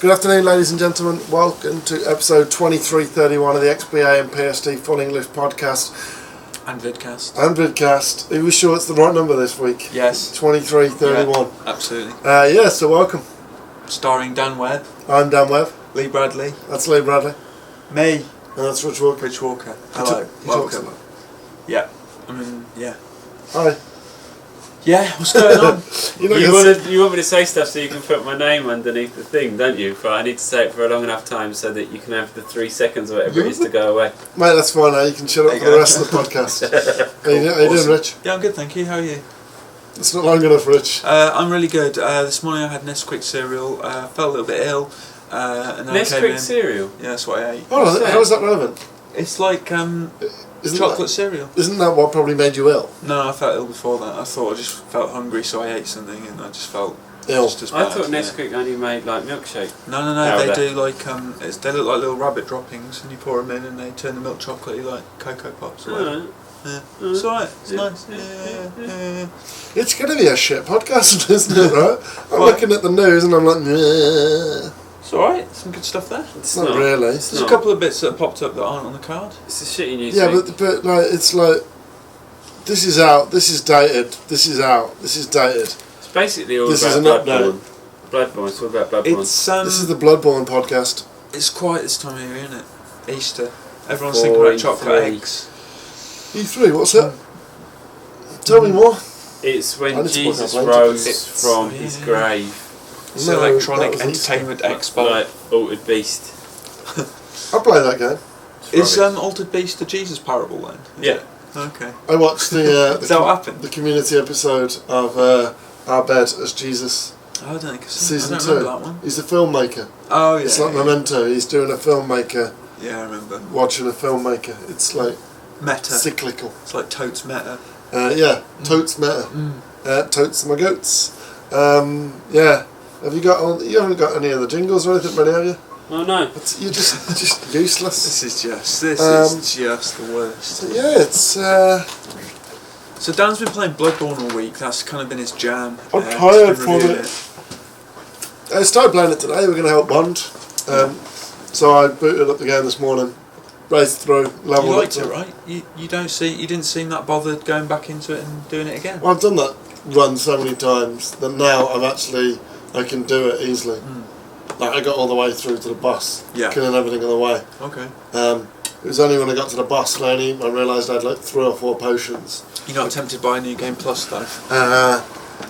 Good afternoon, ladies and gentlemen. Welcome to episode 2331 of the XBA and PST Full English podcast. And Vidcast. Are you sure it's the right number this week? Yes. 2331. Yeah, absolutely. So welcome. Starring Dan Webb. I'm Dan Webb. Lee Bradley. That's Lee Bradley. Me. And that's Rich Walker. Hello. Welcome. Yeah. Hi. Yeah, what's going on? You want me to say stuff so you can put my name underneath the thing, don't you? But I need to say it for a long enough time so that you can have the 3 seconds or whatever it is to go away. Mate, that's fine now. You can shut up for the rest of the podcast. How you doing, Rich? Yeah, I'm good, thank you. How are you? It's not long enough, Rich. I'm really good. This morning I had Nesquik cereal. Felt a little bit ill. And then Nesquik cereal? Yeah, that's what I ate. Oh, how is that relevant? It's like chocolate cereal. Isn't that what probably made you ill? No, I felt ill before that. I thought I just felt hungry, so I ate something, and I just felt ill. Just as bad. I thought Nesquik only made like milkshake. No. They do like they look like little rabbit droppings, and you pour them in, and they turn the milk chocolatey like Cocoa Pops. Alright. Yeah. It's alright. It's nice. Yeah. It's going to be a shit podcast, isn't it? Right? I'm looking at the news, and I'm like, nah. It's alright. Some good stuff there. It's not really. There's a couple of bits that popped up that aren't on the card. It's a shitty news. Yeah, but like it's like this is out. This is dated. This is out. This is dated. It's basically all this about is an update. Bloodborne. It's all about Bloodborne. This is the Bloodborne podcast. It's quiet this time of year, isn't it? Easter. Everyone's thinking about chocolate eggs. E3. What's it? Tell me more. It's when Jesus rose from his grave. It's an electronic entertainment expo. Like Altered Beast. I'll play that game. Is Altered Beast the Jesus parable then? Yeah. Okay. I watched the community episode of Our Bed as Jesus. Oh, I don't think so. Season 2. Remember that one. He's a filmmaker. Oh, yeah. It's like Memento. He's doing a filmmaker. Yeah, I remember. Watching a filmmaker. It's like meta. Cyclical. It's like totes meta. Totes meta. Totes my goats. Yeah. You haven't got any of the jingles or anything ready, have you? Oh no. You're just useless. This is just the worst. So yeah, it's So Dan's been playing Bloodborne all week. That's kind of been his jam. I'm tired from it. I started playing it today. We're going to help Bond. So I booted up the game this morning, raced through, leveled up. You liked it, right? You didn't seem that bothered going back into it and doing it again. Well, I've done that run so many times that now I can do it easily. Like I got all the way through to the boss, killing everything on the way. Okay. It was only when I got to the boss I realised I had like 3 or 4 potions. You're not tempted by a New Game Plus though?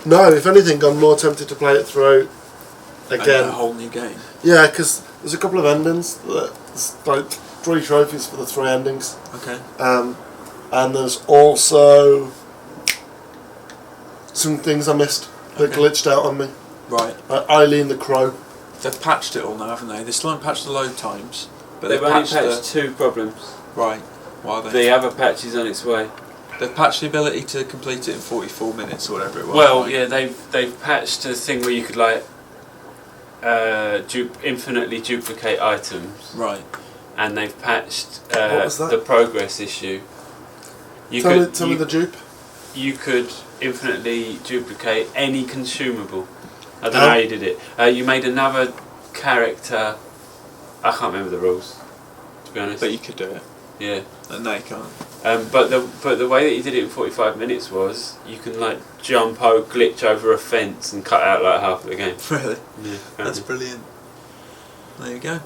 No, if anything, I'm more tempted to play it through again. A whole new game. Yeah, because there's a couple of endings. There's like 3 trophies for the 3 endings. Okay. And there's also some things I missed that glitched out on me. Right. Eileen the Crow. They've patched it all now, haven't they? They still haven't patched the load times, but they've only patched 2 problems. Right. Why are they? The other patch is on its way. They've patched the ability to complete it in 44 minutes or whatever it was. Well, right? yeah, they've patched a thing where you could like infinitely duplicate items. Right. And they've patched the progress issue. Tell me the dupe. You could infinitely duplicate any consumable. I don't know how you did it. You made another character. I can't remember the rules, to be honest. But you could do it. Yeah. No, you can't. But the way that you did it in 45 minutes was you can like glitch over a fence and cut out like half of the game. Really? Yeah. That's brilliant. There you go.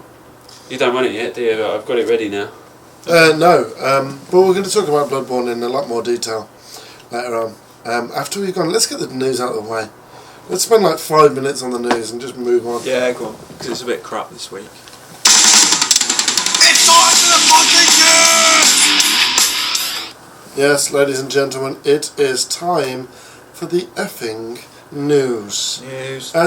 You don't want it yet, do you? I've got it ready now. No. But we're going to talk about Bloodborne in a lot more detail later on. After we've gone, let's get the news out of the way. Let's spend like 5 minutes on the news and just move on. Yeah, go on. Because it's a bit crap this week. It's time for the fucking news! Yes, ladies and gentlemen, it is time for the effing news.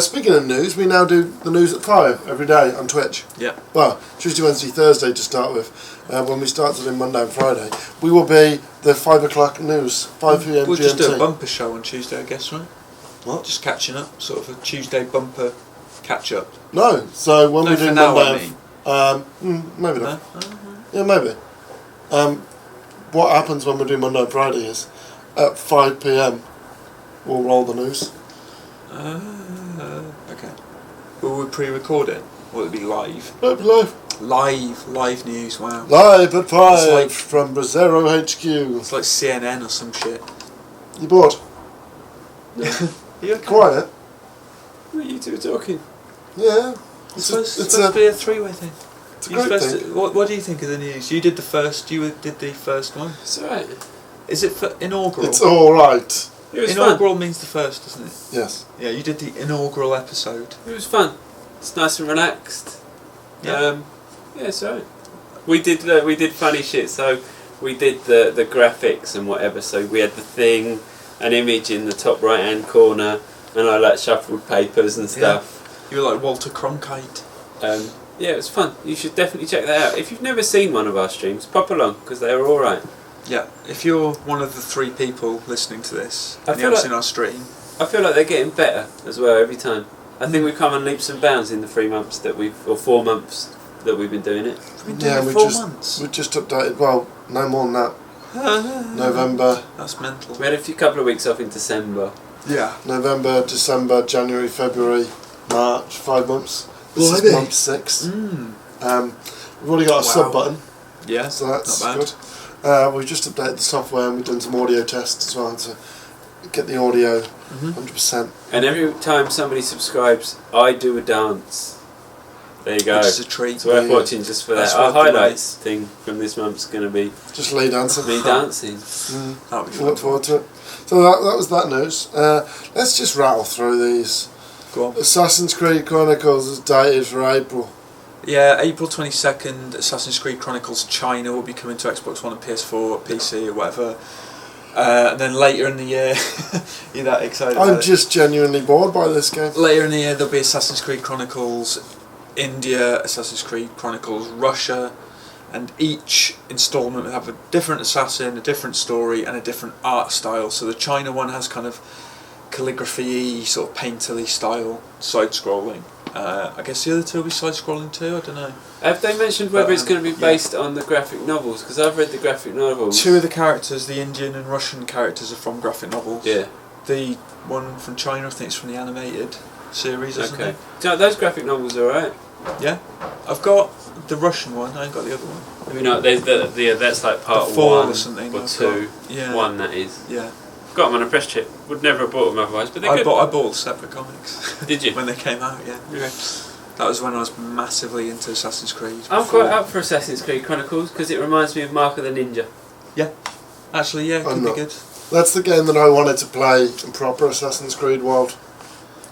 Speaking of news, we now do the news at 5 every day on Twitch. Yeah. Well, Tuesday, Wednesday, Thursday to start with. When we start to do Monday and Friday, we will be the 5 o'clock news, 5 p.m. We'll GMT. just do a bumper show on Tuesday, I guess, right? What? Just catching up, sort of a Tuesday bumper catch up. No, so when we do for Monday, now, I mean. Maybe not. Yeah, maybe. What happens when we do Monday and Friday is at 5 p.m. we'll roll the news. Okay. Will we pre-record it? Or it'd be live. Live news, wow. Live at 5 It's like- from Brasero HQ. It's like CNN or some shit. You bored? You Quiet? What are you two talking? Yeah. It's supposed to be a three-way thing. It's a great thing. What do you think of the news? You did the first one. It's alright. Is it for inaugural? It's alright. It was Inaugural means the first, doesn't it? Yes. Yeah, you did the inaugural episode. fun. It was fun. It's nice and relaxed. Yeah. Yeah, it's alright. We did funny shit. So we did the graphics and whatever. So we had the thing, an image in the top right hand corner, and I like shuffled papers and stuff. You were like Walter Cronkite. Yeah, it was fun. You should definitely check that out. If you've never seen one of our streams, pop along because they were alright. Yeah, if you're one of the 3 people listening to this I and you feel haven't like- seen our stream, I feel like they're getting better as well every time. I think we've come on leaps and bounds in the 3 months or 4 months that we've been doing it. we've been doing it we 4 just months. we just updated. Well, no more than that. November, That's mental. We had a couple of weeks off in December. Yeah. November, December, January, February, March. 5 months. This is Blimey. month 6. Mm. We've already got a Wow. sub button, Yeah, so that's not bad. good. We've just updated the software and we've done some audio tests as well to get the audio 100%. And every time somebody subscribes, I do a dance. There you go. Which is a treat. It's worth Yeah. watching just for That's that. Our worth the money. highlights thing from this month's going to be Just lay dancing. me dancing. That'll be I look fun. forward to it. So that was that news. Let's just rattle through these. Go on. Assassin's Creed Chronicles is dated for April. Yeah, April 22nd, Assassin's Creed Chronicles China will be coming to Xbox One and PS4 or PC or whatever. And then later in the year, you're that excited about I'm it? just genuinely bored by this game. Later in the year there'll be Assassin's Creed Chronicles India, Assassin's Creed Chronicles Russia, and each instalment will have a different assassin, a different story, and a different art style. So the China one has kind of calligraphy-y, sort of painterly style, side-scrolling. I guess the other two will be side-scrolling too, I don't know. Have they mentioned whether But, it's going to be yeah. based on the graphic novels? Because I've read the graphic novels. 2 of the characters, the Indian and Russian characters, are from graphic novels. Yeah. The one from China, I think it's from the animated series, isn't Okay. it? Do you know, those graphic novels are alright. Yeah. I've got the Russian one, I ain't got the other one. I mean, no, there's that's like part The Fall 1 or something or I've 2. got. Yeah. 1 that is. Yeah. Got them on a press chip. Would never have bought them otherwise, but they're I good. bought separate comics. Did you? When they came out, yeah. Okay. That was when I was massively into Assassin's Creed. I'm before- quite up for Assassin's Creed Chronicles because it reminds me of Mark of the Ninja. Actually, yeah, it I'm could be not. good. That's the game that I wanted to play in proper Assassin's Creed world.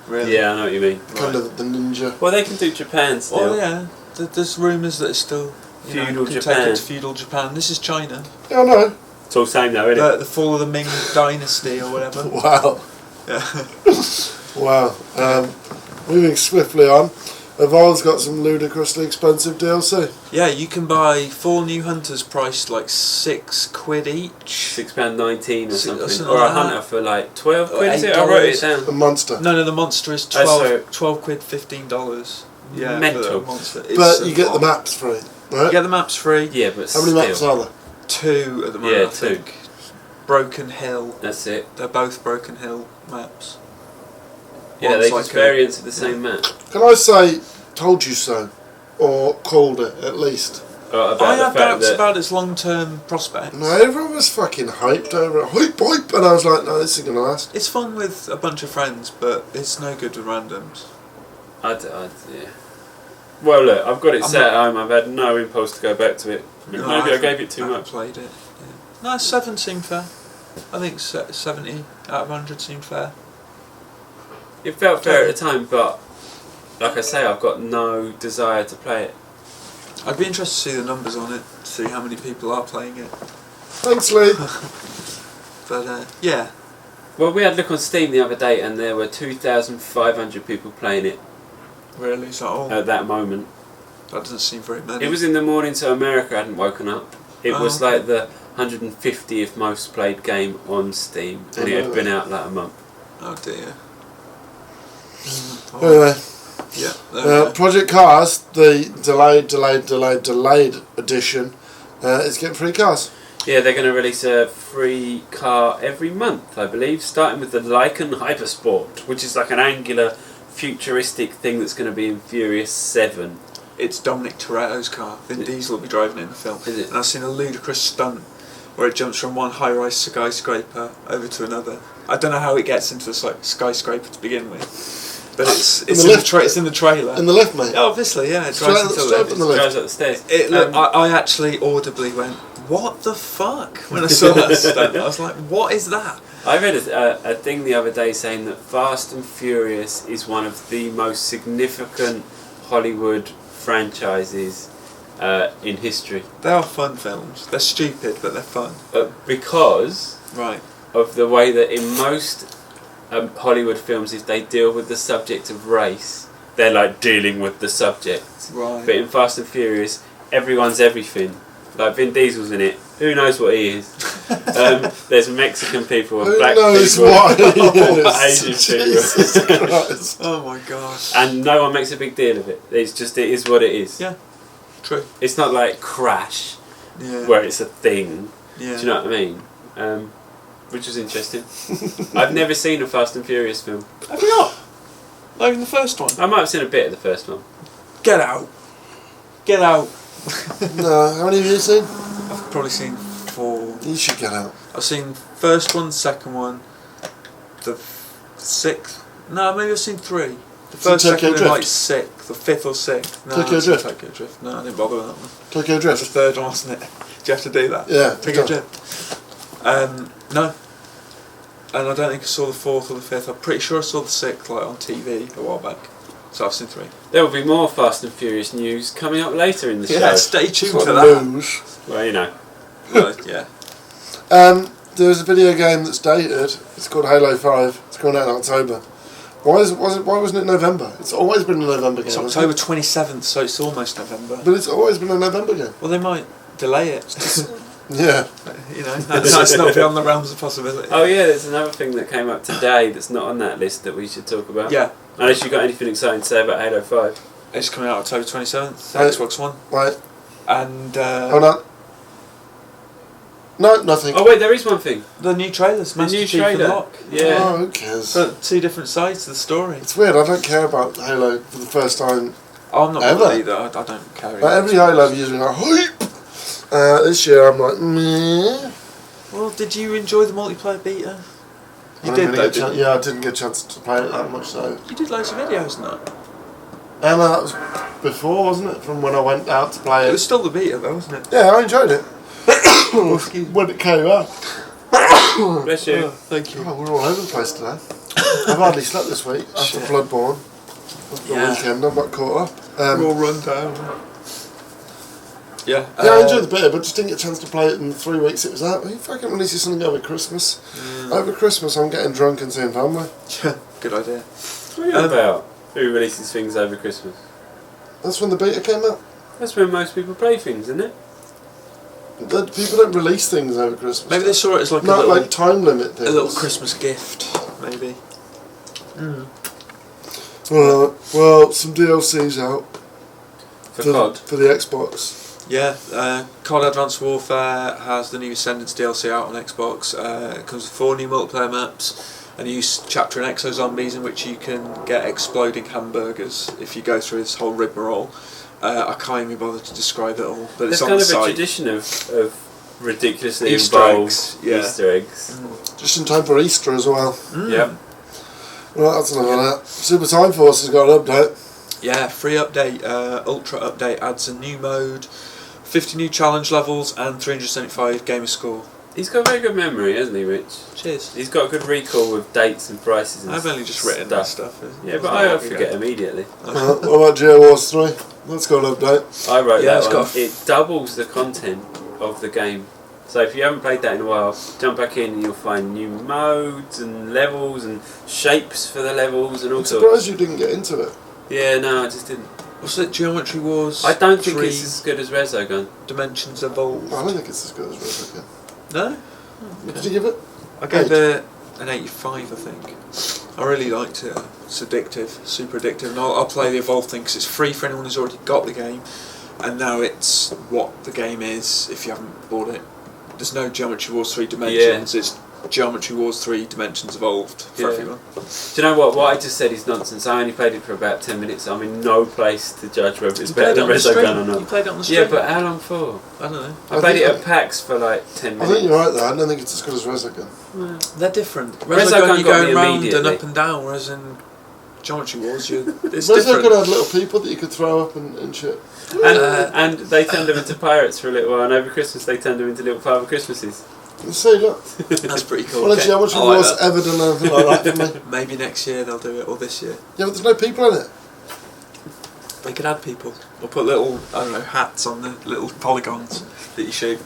Really? Yeah, I know what you mean. Kind of the ninja. Well, they can do Japan still. Well, yeah. There's rumours that it's still Feudal can Japan. take it to feudal Japan. This is China. Yeah, I know. It's all same though, isn't it? The fall of the Ming Dynasty or whatever. Wow. Yeah. Wow. Moving swiftly on. Evolve's got some ludicrously expensive DLC. Yeah, you can buy 4 new hunters priced like £6 each. £6.19 or something. something Or a like hunter that. for like 12 Or quid, is it? I wrote it $8. A down. monster. No, the monster is Oh, £12 quid, $15. Yeah, Mental. for the monster. It's But so you get the hot. maps free, right? You get the maps free. Yeah, but How many still. maps are there? 2 at the moment, Yeah, I 2. think. Broken Hill. That's it. They're both Broken Hill maps. Yeah, One's they like just a- variants of the same map. Can I say, told you so? Or called it, at least? About I the have fact doubts that about its long-term prospects. No, everyone was fucking hyped over it. Hype! And I was like, no, this isn't going to last. It's fun with a bunch of friends, but it's no good with randoms. yeah. Well, look, I've got it I'm set not- at home. I've had no impulse to go back to it. Maybe I gave it too haven't much. Played it. Yeah. No, 7 seemed fair. I think 70 out of 100 seemed fair. It felt fair at the time, but like I say, I've got no desire to play it. I'd be interested to see the numbers on it, see how many people are playing it. Thanks, Lee. But yeah, Well, we had a look on Steam the other day, and there were 2,500 people playing it really, is that all? at that moment. That doesn't seem very many. It was in the morning, so America hadn't woken up. It Oh, was okay. like the 150th most played game on Steam, and it had been out like a month. Oh dear. Anyway, Yeah. There we go. Project Cars, the delayed edition, is getting free cars. Yeah, they're going to release a free car every month, I believe, starting with the Lycan Hypersport, which is like an angular futuristic thing that's going to be in Furious 7. It's Dominic Toretto's car. Vin Diesel will be driving it in the film. Is it? And I've seen a ludicrous stunt where it jumps from one high-rise skyscraper over to another. I don't know how it gets into the skyscraper to begin with, but it's in the trailer. In the lift, mate. Yeah, obviously, yeah. It drives into the lift. Drives up the stairs. I actually audibly went, "What the fuck?" when I saw that stunt. I was like, "What is that?" I read a thing the other day saying that Fast and Furious is one of the most significant Hollywood franchises in history. They are fun films. They're stupid, but they're fun. Because Right. of the way that in most Hollywood films, if they deal with the subject of race, they're like dealing with the subject. Right. But in Fast and Furious, everyone's everything. Like Vin Diesel's in it. Who knows what he is? There's Mexican people and black people. Who knows what he is? Asian Jesus people. Christ. Oh my god. And no one makes a big deal of it. It's just, it is what it is. Yeah. True. It's not like Crash, Yeah. where it's a thing. Yeah. Do you know what I mean? Which was interesting. I've never seen a Fast and Furious film. Have you not? Not even the first one. I might have seen a bit of the first one. Get out. Get out. No, how many have you seen? I've probably seen 4. You should get out. I've seen first one, second one, the 6th. No, maybe I've seen 3. The first, Tokyo second, and Drift? like 6th, or 5th or 6th. No, Tokyo I've seen Drift? Tokyo Drift. No, I didn't bother with that one. Tokyo That was Drift. the 3rd one, wasn't it? Do you have to do that? Yeah. Tokyo Drift. No. And I don't think I saw the 4th or the 5th. I'm pretty sure I saw the 6th like on TV a while back. So I've seen 3. There will be more Fast and Furious news coming up later in the Yeah, show. stay tuned What for that. news. Well, you know. Yeah. There's a video game that's dated. It's called Halo 5. It's going out in October. Why wasn't it November? It's always been a November game. It's hasn't October it? 27th, so it's almost November. But it's always been a November game. Well, they might delay it. Yeah. You know, that's not beyond the realms of possibility. Oh yeah, there's another thing that came up today that's not on that list that we should talk about. Yeah, Unless you've got anything exciting to say about Halo 5. it's coming out October 27th, Right. Xbox One. Right. And Hold on. No, nothing. Oh wait, there is one thing. the new trailers, The Master new Chief trailer. Unlock. Yeah. Oh, who cares? But 2 different sides to the story. It's weird. I don't care about Halo for the first time. Oh, I'm not Ever. bothered either. I don't care. Like every Halo I've usually like hype. This year I'm like meh. Well, did you enjoy the multiplayer beta? You I did didn't though, get didn't you? Yeah, I didn't get a chance to play it that much. So. You did loads of videos and that. That was before, wasn't it? From when I went out to play It it. was still the beta though, wasn't it? Yeah, I enjoyed it. Excuse me. When it came out. Bless you. Thank you. Oh, we're all over the place today. I've hardly slept this week after Shit. Bloodborne. The Yeah. weekend, I'm not caught up. We're all run down. Yeah. Yeah, I enjoyed the beta, but just didn't get a chance to play it in the 3 weeks it was out. He fucking releases something over Christmas. Over Christmas, I'm getting drunk and seeing family. Good idea. What are you on about? Who releases things over Christmas? That's when the beta came out. That's when most people play things, isn't it? People don't release things over Christmas. Maybe they saw it as like Not a little, like time limit things. a little Christmas gift, maybe. Well, some DLC's out For COD. for the Xbox. Yeah, COD Advanced Warfare has the new Ascendance DLC out on Xbox. It comes with 4 new multiplayer maps, a new chapter in Exo Zombies in which you can get exploding hamburgers if you go through this whole rigmarole. I can't even bother to describe it all, but There's it's on kind the of a site. tradition of ridiculously Easter involved eggs, yeah. Easter eggs. Just in time for Easter as well. Yep. Well, that's enough of that. Super Time Force has got an update. Yeah, free update, Ultra update adds a new mode, 50 new challenge levels and 375 gamer score. He's got a very good memory, hasn't he, Rich? Cheers. He's got a good recall with dates and prices and I've only just written that stuff. Yeah, but I forget immediately. What about Geo Wars 3? That's got an update. I wrote Yeah, that it's one. got It doubles the content of the game. So if you haven't played that in a while, jump back in and you'll find new modes and levels and shapes for the levels and all I'm sorts. surprised you didn't get into it. Yeah, no, I just didn't. What's it? Geometry Wars? I don't think 3 it's as good as Resogun. Dimensions Evolved. I don't think it's as good as Resogun. No? What did you give it? I gave it an 85, I think. I really liked it. It's addictive, super addictive, and I'll play the Evolved thing because it's free for anyone who's already got the game, and now it's what the game is if you haven't bought it. There's no Geometry Wars 3 Dimensions, it's Geometry Wars 3 Dimensions Evolved for everyone. Do you know what? What I just said is nonsense. I only played it for about 10 minutes. I'm in no place to judge whether it's better than Resogun or not. You played it on the stream? Yeah, but how long for? I don't know. I played it at PAX for like 10 minutes. I think you're right though. I don't think it's as good as Resogun. Well, they're different. Resogun you got go me round and immediately. up and down, whereas in Geometry Wars, it's Resogun different. had little people that you could throw up and shit. And they turned them into pirates for a little while, and over Christmas they turned them into little Father Christmases. See, look. That's pretty cool. Well, actually, how much I like was that. ever done anything like that for me? Maybe next year they'll do it, or this year. Yeah, but there's no people in it. They could add people, or put little, I don't know, hats on the little polygons that you shoot.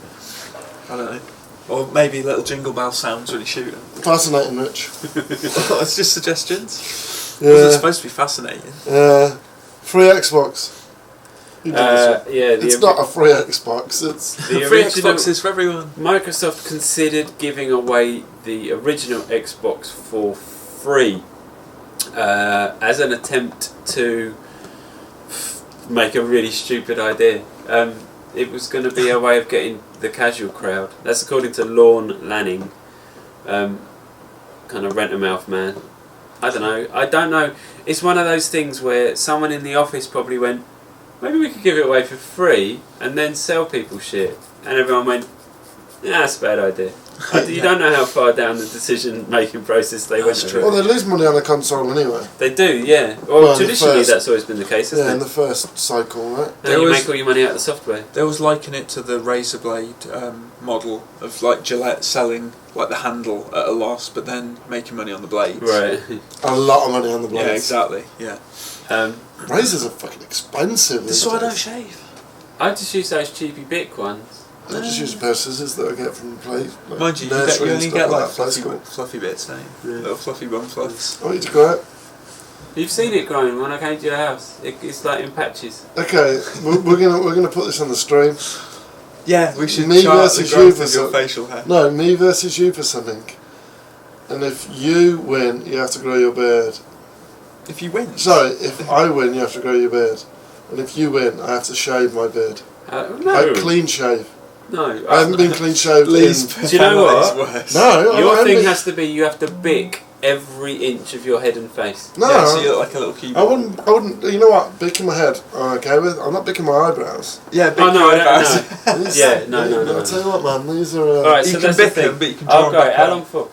I don't know. Or maybe little jingle bell sounds when you shoot them. Fascinating, Rich. It's just suggestions. Yeah. Wasn't supposed to be fascinating. Free Xbox. You did this one. Yeah, It's not a free Xbox. It's the Free original. Xboxes for everyone. Microsoft considered giving away the original Xbox for free as an attempt to make a really stupid idea. It was going to be a way of getting the casual crowd. That's according to Lorne Lanning, kind of rent-a-mouth man. I don't know. It's one of those things where someone in the office probably went, maybe we could give it away for free and then sell people shit. And everyone went, nah, that's a bad idea. You don't know how far down the decision-making process they went through. well, they lose money on a console anyway. They do, yeah. Well, Well, traditionally first- that's always been the case, Yeah, in isn't the it? first cycle, right? Then There you was- make all your money out of the software. They always liken it to the razor blade model of like Gillette selling like the handle at a loss, but then making money on the blades. Right. A lot of money on the blades. Yeah, exactly. Yeah. Razors are fucking expensive. This is these why I don't days. shave. I just use those cheapy Bic ones. I just use a pair of scissors that I get from the place. Like Mind you, nursery you and only stuff get like that, fluffy, school. fluffy bits, don't you? Yeah. Little fluffy bum fluffs. I want you to go out. You've seen it growing when I came to your house. It's like in patches. Okay, we're gonna put this on the stream. Yeah, we should Me chart the versus you growth for of your some- facial hair. No, me versus you for something. And if you win, you have to grow your beard. If you win. Sorry, if I win, you have to grow your beard. And if you win, I have to shave my beard. No. Like clean shave. No. I haven't been clean shaved Lee's in... Do you know what? worse. No, I Your haven't thing been- has to be you have to Bic every inch of your head and face. No, Yeah, so you look like a little keyboard. I wouldn't, you know what, bicking my head, I'm okay with. I'm not bicking my eyebrows. Yeah, big Oh no, I eyebrows. don't know. These- Yeah, no. I'll tell you what, man, these are... Alright, You so can that's the bick thing. them, but you can draw Oh, them great. back How out. long for?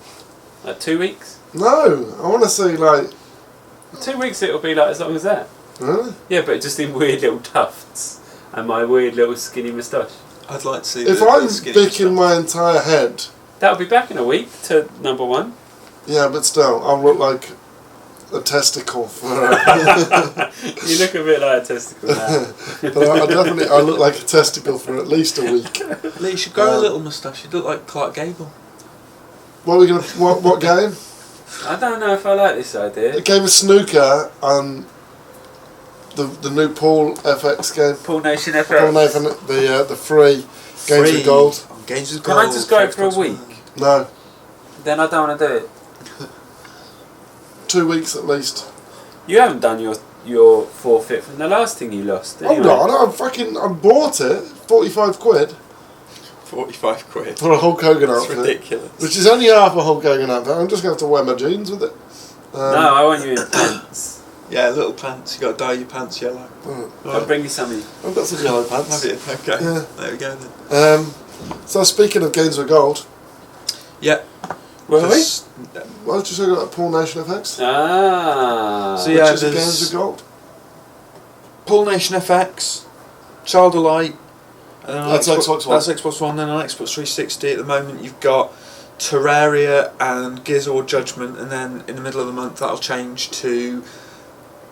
Like 2 weeks? No, I want to see, like... 2 weeks it'll be like as long as that. Really? Yeah, but just in weird little tufts and my weird little skinny moustache. I'd like to see If the I'm skinny bicking stuff. my entire head, That'll be back in a week to number one. yeah, but still, I'll look like a testicle for... You look a bit like a testicle now. but I look like a testicle for at least a week. Lee, you should grow a little moustache. You look like Clark Gable. What are we gonna? What game? I don't know if I like this idea. A game of snooker on the new Pool FX game. Pool Nation FX. Pool Nathan, the free Games Free. with Gold. On Games with Can Gold. I just go for a Xbox week? One. No, Then I don't want to do it. 2 weeks at least. You haven't done your forfeit from the last thing you lost. Anyway. Hold on, I bought it, 45 quid 45 quid. for a Hulk Hogan That's outfit, ridiculous. which is only half a Hulk Hogan outfit. I'm just going to have to wear my jeans with it. No, I want you in pants. Yeah, little pants. You got to dye your pants yellow. I'll bring you some of you. I've got some yellow pants. Have you? Okay. Yeah. There we go then. So speaking of Games with Gold, Yeah. Were we? Just- why did you say about Pool Nation FX? Ah. So Which yeah, is there's- Games with Gold. Pool Nation FX, Child of Light, and then on That's Xbox One. That's Xbox One. Then on Xbox 360 at the moment you've got Terraria and Gears of War Judgment, and then in the middle of the month that'll change to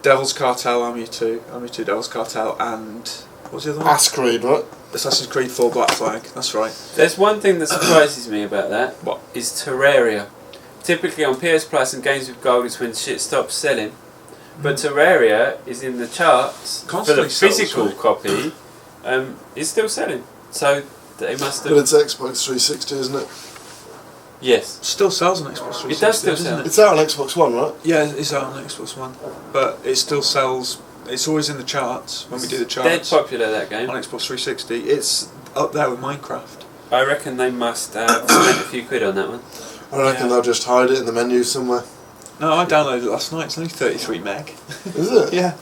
Devil's Cartel, Army 2, Devil's Cartel, and what was the other one? Ass Creed, right? Assassin's Creed 4 Black Flag. That's right. There's one thing that surprises me about that. What? Is Terraria. Typically on PS Plus and Games with Gold is when shit stops selling. But Terraria is in the charts Constantly for the sells, physical right? copy. It's still selling. So they must But have. it's Xbox 360, isn't it? Yes. Still sells on Xbox 360. It does still doesn't sell. it? It's out on Xbox One, right? Yeah, it's out on Xbox One, but it still sells. It's always in the charts when we do the Dead charts popular, that game. on Xbox 360. It's up there with Minecraft. I reckon they must have spent a few quid on that one. I reckon they'll just hide it in the menu somewhere. No, I downloaded it last night. It's only 33 meg. Is it? Yeah.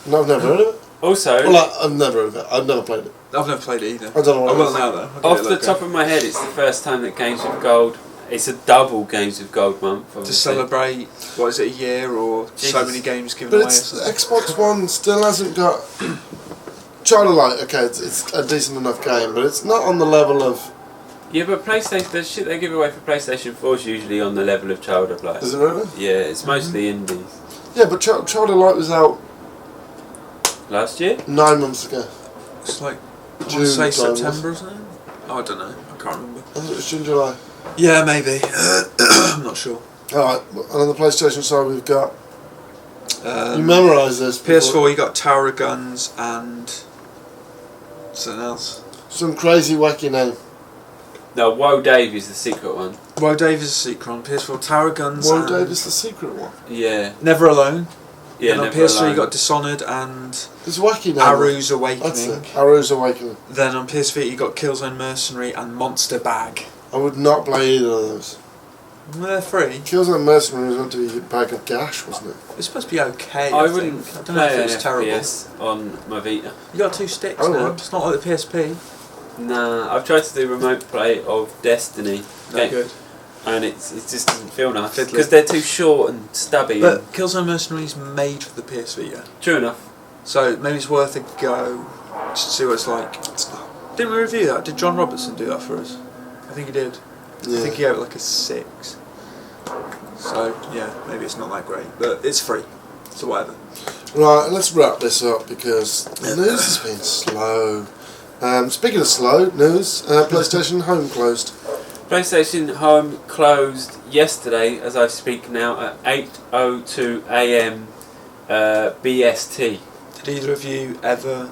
No, I've never heard of it. Also, Well, I've never heard of it. I've never played it. I've never played it either. I don't know what I it will is. now though. off the top of my head, it's the first time that Games with Gold. It's a double Games with Gold month. to Obviously. celebrate, what is it, a year or so Jesus. many games given But away? it's Xbox One still hasn't got Child of Light. Okay, it's a decent enough game, but it's not on the level of. Yeah, but PlayStation, the shit they give away for PlayStation 4 is usually on the level of Child of Light. Is it really? Yeah, it's mostly indies. Yeah, but Child of Light was out Last year? 9 months ago. It's like, I want June to say time, September, isn't it? Oh, I don't know. I can't remember. I think it was June, July. Yeah, maybe. I'm not sure. Alright, and on the PlayStation side we've got. You Um, memorise this. before- PS4, you got Tower of Guns and something else. Some crazy wacky name. No, Woe Dave is the secret one. Woe Dave is a secret on PS4. Tower of Guns Woe and Dave is the secret one. Yeah. Never Alone. Yeah, and on Never PS3 Alone. you got Dishonored and It's wacky name. Aru's That's Awakening. it. Aru's Awakening. Then on PS3 you got Killzone Mercenary and Monster Bag. I would not play either of those. Well, they're free. Killzone Mercenary was meant to be a bag of gash, wasn't it? It's supposed to be okay. I I wouldn't think. I don't know if play it an was terrible. FPS on my Vita. You got 2 sticks Oh, now. right. It's not like the PSP. Nah, I've tried to do remote play of Destiny. No game, good. And it just doesn't feel nice. Fiddly. Because they're too short and stubby. But and Killzone Mercenary is made for the PS Vita. true enough. So maybe it's worth a go just to see what it's like. It's not. Didn't we review that? Did John Robertson do that for us? I think he did. Yeah. I think he gave it like a 6. So yeah, maybe it's not that great, but it's free. So whatever. Right, let's wrap this up because the news has been slow. Speaking of slow news, PlayStation Home closed. PlayStation Home closed yesterday, as I speak now, at 8:02 AM BST. Did either of you ever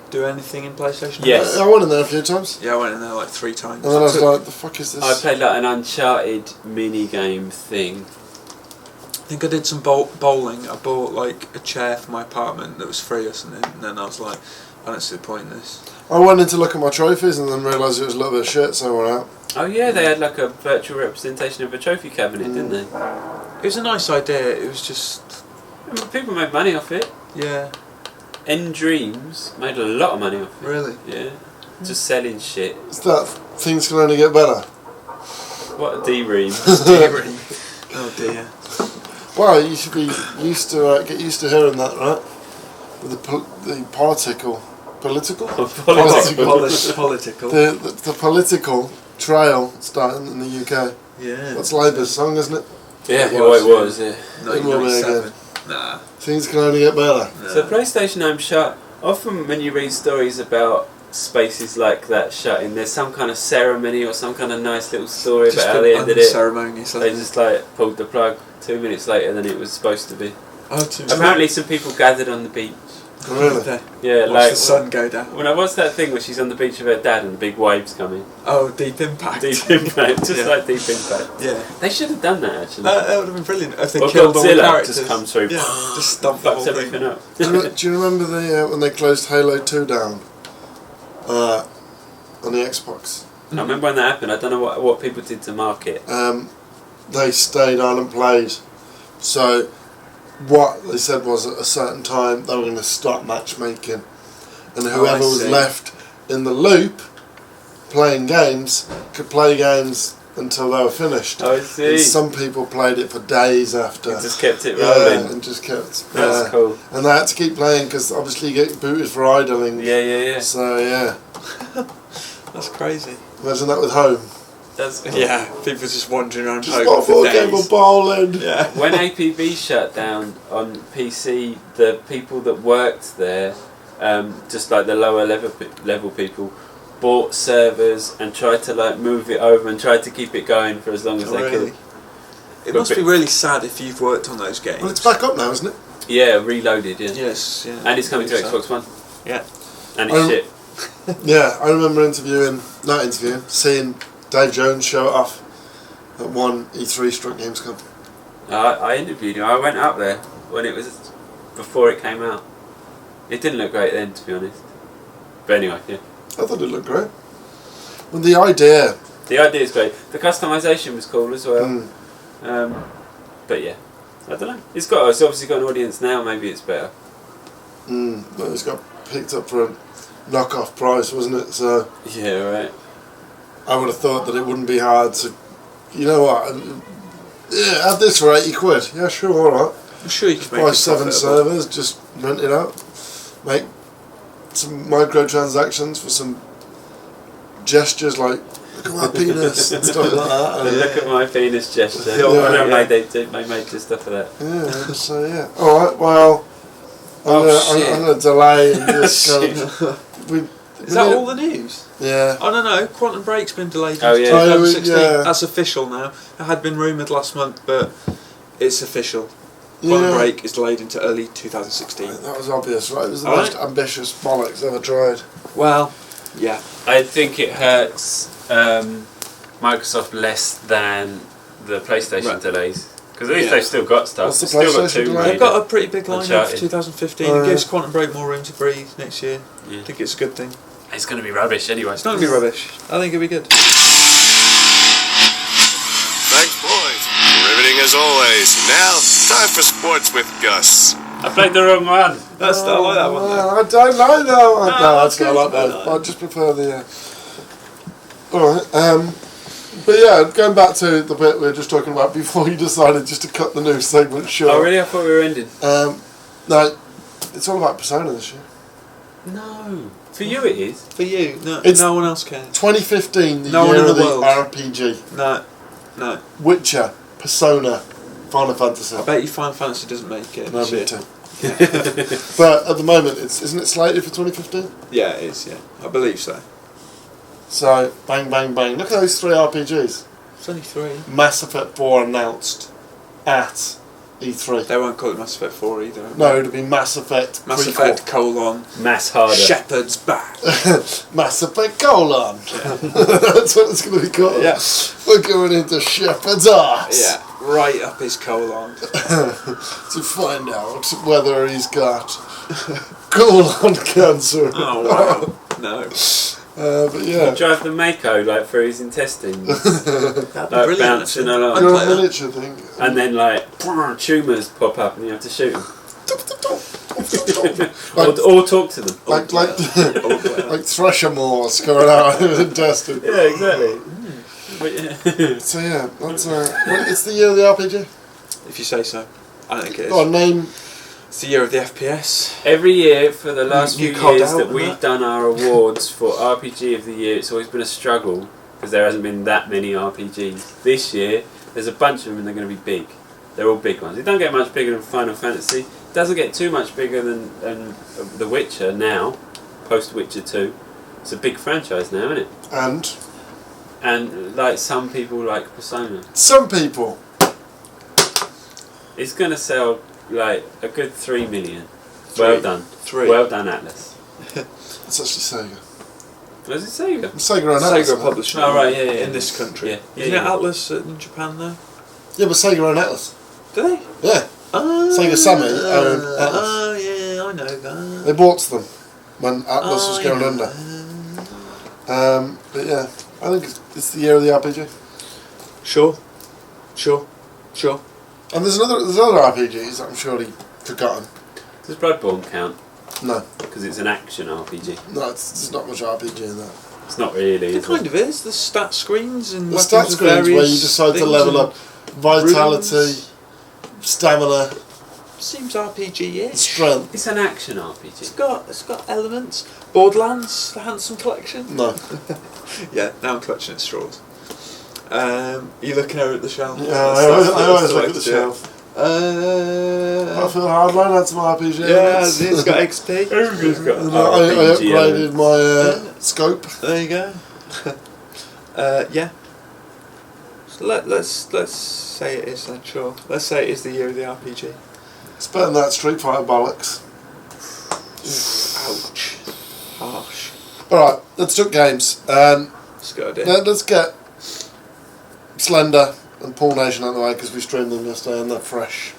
do anything in PlayStation? Yes. I went in there a few times, Yeah, I went in there like 3 times. and then I was like, "The fuck is this?" I played like an Uncharted mini game thing. I think I did some bowling. I bought like a chair for my apartment that was free or something, and then I was like, I don't see the point in this. I went in to look at my trophies and then realised it was a little bit of shit, so I went out. Oh yeah, they had like a virtual representation of a trophy cabinet, didn't they? It was a nice idea. It was just, I mean, people made money off it. yeah, End Dreams made a lot of money off it. really. Yeah, just selling shit. It's that things can only get better. What a D-ream. Oh dear. Well, you should be used to get used to hearing that, right? With the political Political. the political trail starting in the UK. Yeah. That's Labour's song, isn't it? Yeah, It it was, was, yeah. It will be 1997. Nah. Things can only get better. So PlayStation Home shut. Often when you read stories about spaces like that shutting, there's some kind of ceremony or some kind of nice little story Just about how they ended it. ceremonious. They just like pulled the plug 2 minutes later than it was supposed to be. Oh, too Apparently some people gathered on the beach. Really? Yeah, Watch like the sun go down. when I watched that thing where she's on the beach with her dad and the big waves coming. Oh, Deep Impact. Deep Impact, just Yeah. like Deep Impact. Yeah. They should have done that actually. That would have been brilliant if they Or killed all the Godzilla characters. just comes through. Yeah, just stomp the whole Fucks thing. everything up. Do you remember the when they closed Halo 2 down on the Xbox? I remember when that happened. I don't know what people did to mark it. They stayed on and played. So what they said was at a certain time they were going to stop matchmaking, and whoever was see. left in the loop playing games could play games until they were finished. Oh, I see. And some people played it for days after. It just kept it rolling. and just kept. That's cool. And they had to keep playing because obviously you get booted for idling. Yeah. So yeah, That's crazy. imagine that with home. That's cool. Yeah, people just wandering around Just home got a for full game days. of bowling. Yeah. When APB shut down on PC, the people that worked there, just like the lower level people, bought servers and tried to like move it over and tried to keep it going for as long as they Really? could. It must be really sad if you've worked on those games. Well, it's back up now, isn't it? Yeah, reloaded. Yeah. Yes, yeah. And it's coming to So- Xbox One. Yeah. And it's shit. Yeah, I remember seeing Dave Jones show it off at one E3 struck Gamescom. I interviewed him. I went up there when it was before it came out. It didn't look great then, to be honest. But anyway, yeah. I thought it looked great. Well, the idea The idea is great. The customization was cool as well. But yeah, I don't know. It's obviously got an audience now. Maybe it's better. But it's got picked up for a knockoff price, wasn't it? So yeah, right. I would have thought that it wouldn't be hard to, you know what? Yeah, have this for £80. Yeah, sure, all right. I'm sure you can buy make 7 servers, just rent it out, make some microtransactions for some gestures like look at my penis and stuff like that. And look at my penis gesture. They made good stuff for that. Yeah, so yeah. All right, well, I'm going to delay and just Is that all the news? Yeah. I don't know. Quantum Break's been delayed Oh, into yeah. 2016. Yeah. That's official now. It had been rumoured last month, but it's official. Quantum Break is delayed into early 2016. That was obvious, right? It was the most ambitious bollocks ever tried. Well, yeah. I think it hurts Microsoft less than the PlayStation delays. Because at least they've still got stuff. What's the They've still got PlayStation delay? They've got a pretty big lineup for Uncharted. 2015. It gives Quantum Break more room to breathe next year. Yeah. I think it's a good thing. It's going to be rubbish anyway. It's not going to be rubbish. I think it'll be good. Thanks, boys. Riveting as always. Now, time for sports with Gus. I played the wrong one. I like that one. I don't like that one. No, that's I good. like that. I just prefer the. Alright, but yeah, going back to the bit we were just talking about before you decided just to cut the news segment short. Oh, really? I thought we were ending. No, it's all about Persona this year. No. For you it is. For you. No, It's no one else cares. 2015, the No one year in of the the world. RPG. No. Witcher, Persona, Final Fantasy. I bet you Final Fantasy doesn't make it. No, this me year. too. But at the moment, isn't it slated for 2015? Yeah, it is, yeah. I believe so. So, bang, bang, bang. Look at those 3 RPGs. It's only 3. Mass Effect 4 announced at E3. They won't call it Mass Effect 4 either. No, it'd be Mass Effect Mass prequel. Effect colon Mass harder. Shepard's back. Mass Effect colon. That's what it's going to be called. Yeah. We're going into Shepard's arse. Yeah, right up his colon. To find out whether he's got colon cancer. Oh wow. No. But yeah. Drive the Mako like through his intestines, That'd be like brilliant. bouncing along, You're a miniature thing. and then like tumours pop up and you have to shoot them. or talk to them. Like Thresher Moors going out of his intestine. Yeah, exactly. So yeah, that's it's the year of the RPG. If you say so. I think it is. Go on, name. It's the year of the FPS. Every year for the last You few called years out that on we've that. done our awards for RPG of the year, it's always been a struggle because there hasn't been that many RPGs. This year, there's a bunch of them and they're going to be big. They're all big ones. It don't get much bigger than Final Fantasy. It doesn't get too much bigger than The Witcher now, post Witcher 2. It's a big franchise now, isn't it? And like some people like Persona. some people. It's going to sell like a good 3 million. Well done. 3. Well done, Atlas. It's actually Sega. Was it Sega? Sega and Atlas. Sega though. published Oh, right, yeah, in this country. Yeah. Isn't it Atlas in Japan though? Yeah, but Sega and Atlas. Do they? Yeah. Sega Sammy owned Atlas. Oh yeah, I know that. They bought them when Atlas was going under. But yeah, I think it's the year of the RPG. Sure. And there's other RPGs that I'm surely forgotten. Does Bloodborne count? No, Because it's an action RPG. no, there's not much RPG in that. It's not really, It is kind it? of is. The stat screens and The weapons stat with screens where you various decide to things level and up vitality, runes. stamina, Seems RPG-ish. strength. It's an action RPG. It's got elements. Borderlands, the Handsome Collection. No. Yeah, now I'm clutching at straws. You looking over at the shelf? Yeah, I always look at the shelf. I feel Hardline had some RPG. Yeah, elements. it's got XP. Everybody's got And I upgraded my scope. There you go. Yeah. So let's say it is then, sure. Let's say it is the year of the RPG. It's better than that Street Fighter bollocks. Ouch. Harsh. Alright, let's talk games. It's a good idea. Let's get Slender and Paul Nation out of the way because we streamed them yesterday and they're fresh.